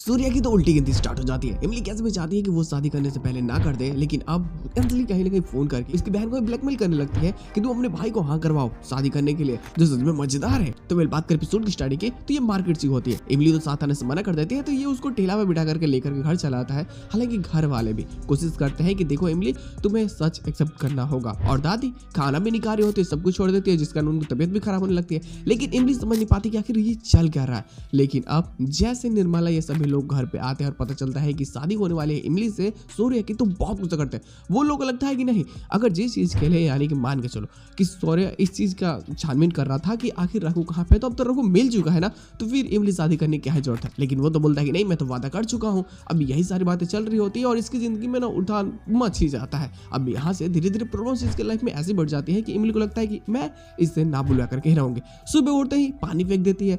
सूर्या की तो उल्टी गिनती स्टार्ट हो जाती है। इमली कैसे भी चाहती है कि वो शादी करने से पहले ना कर दे, लेकिन अब अंजलि कहीं ना कहीं फोन करके इसकी बहन को ब्लैकमेल करने लगती है कि तुम अपने भाई को हाँ करवाओ शादी करने के लिए, जो सच में मजेदार है। तो मैं बात कर एपिसोड की स्टार्टिंग की, तो ये मार्केट सी होती है। इमली तो साथ आने से मना कर देती है, तो ये उसको ठेला पे बिठा करके लेकर के घर चला आता है। हालांकि घर वाले भी कोशिश करते हैं कि देखो इमली, तुम्हें सच एक्सेप्ट करना होगा। और दादी खाना भी नहीं खा रही होती है, सब कुछ छोड़ देती है, जिस कारण उनकी तबीयत भी खराब होने लगती है। लेकिन इमली समझ नहीं पाती कि आखिर ये चल क्या रहा है। लेकिन अब जैसे निर्मला ये सभी लोग घर पे आते हैं और पता चलता है कि शादी होने वाली है इमली से सूर्य की, तो बहुत गुस्सा करते हैं। वो लोग को लगता है कि नहीं, अगर जिस चीज के लिए यानी कि मान के चलो कि सूर्य इस चीज का छानबीन कर रहा था कि आखिर रघु कहाँ पे, तो अब तो रघु मिल चुका है ना, तो फिर इमली शादी करने की क्या जरूरत है। लेकिन वो तो बोलता है कि नहीं, मैं तो वादा कर चुका हूँ। अब यही सारी बातें चल रही होती है और इसकी जिंदगी में ना उठान मच ही जाता है। अब यहाँ से धीरे धीरे प्रॉब्लम्स इसके लाइफ में ऐसी बढ़ जाती है कि इमली को लगता है कि मैं इससे ना बुला करके ही रहूंगी। सुबह उठते ही पानी फेंक देती है,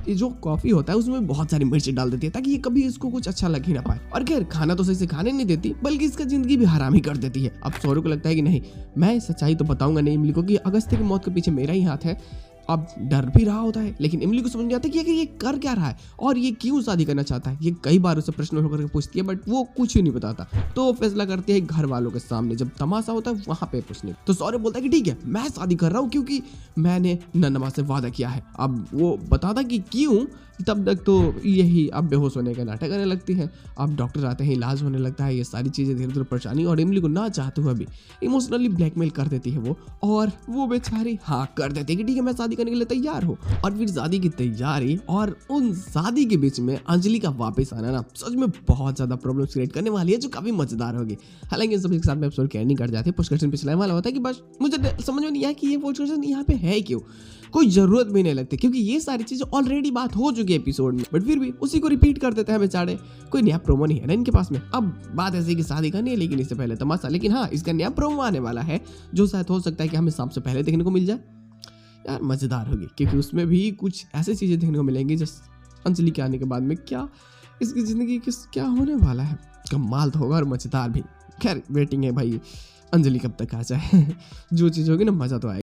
जो कॉफी होता है उसमें बहुत सारी मिर्ची डाल देती है ताकि ये कभी इसको कुछ अच्छा लग ही ना पाए। और खैर खाना तो सही से खाने नहीं देती, बल्कि इसका जिंदगी भी हराम ही कर देती है। अब सौरव को लगता है कि नहीं, मैं सच्चाई तो बताऊंगा नहीं इमली को कि अगस्त्य की मौत के पीछे मेरा ही हाथ है। अब डर भी रहा होता है, लेकिन इमली को समझ नहीं आता कि ये कर क्या रहा है और ये क्यों शादी करना चाहता है। ये कई बार उसे प्रश्न होकर पूछती है, बट वो कुछ भी नहीं बताता। तो वो फैसला करती है घर वालों के सामने, जब तमाशा होता है वहां पे पूछने। तो सौरभ बोलता है कि ठीक है, मैं शादी कर रहा हूँ क्योंकि मैंने नन्नमा से वादा किया है। अब वो बताता कि क्यों, तब तक तो यही अब बेहोश होने का नाटक करने लगती है। अब डॉक्टर आते हैं, इलाज होने लगता है। ये सारी चीजें धीरे धीरे परेशानी और इमली को ना चाहते हुए भी इमोशनली ब्लैकमेल कर देती है वो, और वो बेचारी हाँ कर देती है कि ठीक है मैं शादी करने के लिए तैयार हूँ। और फिर शादी की तैयारी और उन शादी के बीच में अंजलि का वापस आना ना सच में बहुत ज्यादा प्रॉब्लम क्रिएट करने वाली है, जो काफी मजेदार होगी। हालांकि इन सभी के साथ में एपिसोड कहने कर जाते हैं, पोस्ट क्वेश्चन पिछले वाला होता है कि बस मुझे समझ में नहीं आया कि ये पोस्ट क्वेश्चन यहाँ पे है क्यों। कोई जरूरत भी नहीं लगती क्योंकि ये सारी चीजें ऑलरेडी बात हो चुकी है एपिसोड में, बट फिर भी उसी को रिपीट कर देते हैं बेचारे। कोई नया प्रोमो नहीं है ना इनके पास में। अब बात ऐसी कि शादी करनी है, लेकिन इससे पहले तमाशा। लेकिन हाँ, इसका नया प्रोमो आने वाला है जो शायद हो सकता है कि हमें शाम से पहले देखने को मिल जाए। यार मजेदार होगी क्योंकि उसमें भी कुछ ऐसी चीजें देखने को मिलेंगी जो अंजलि के आने के बाद में क्या इसकी जिंदगी क्या होने वाला है। कमाल तो होगा और मजेदार भी। खैर वेटिंग है भाई, अंजलि कब तक आ जाए। जो चीज होगी ना मजा तो आएगा।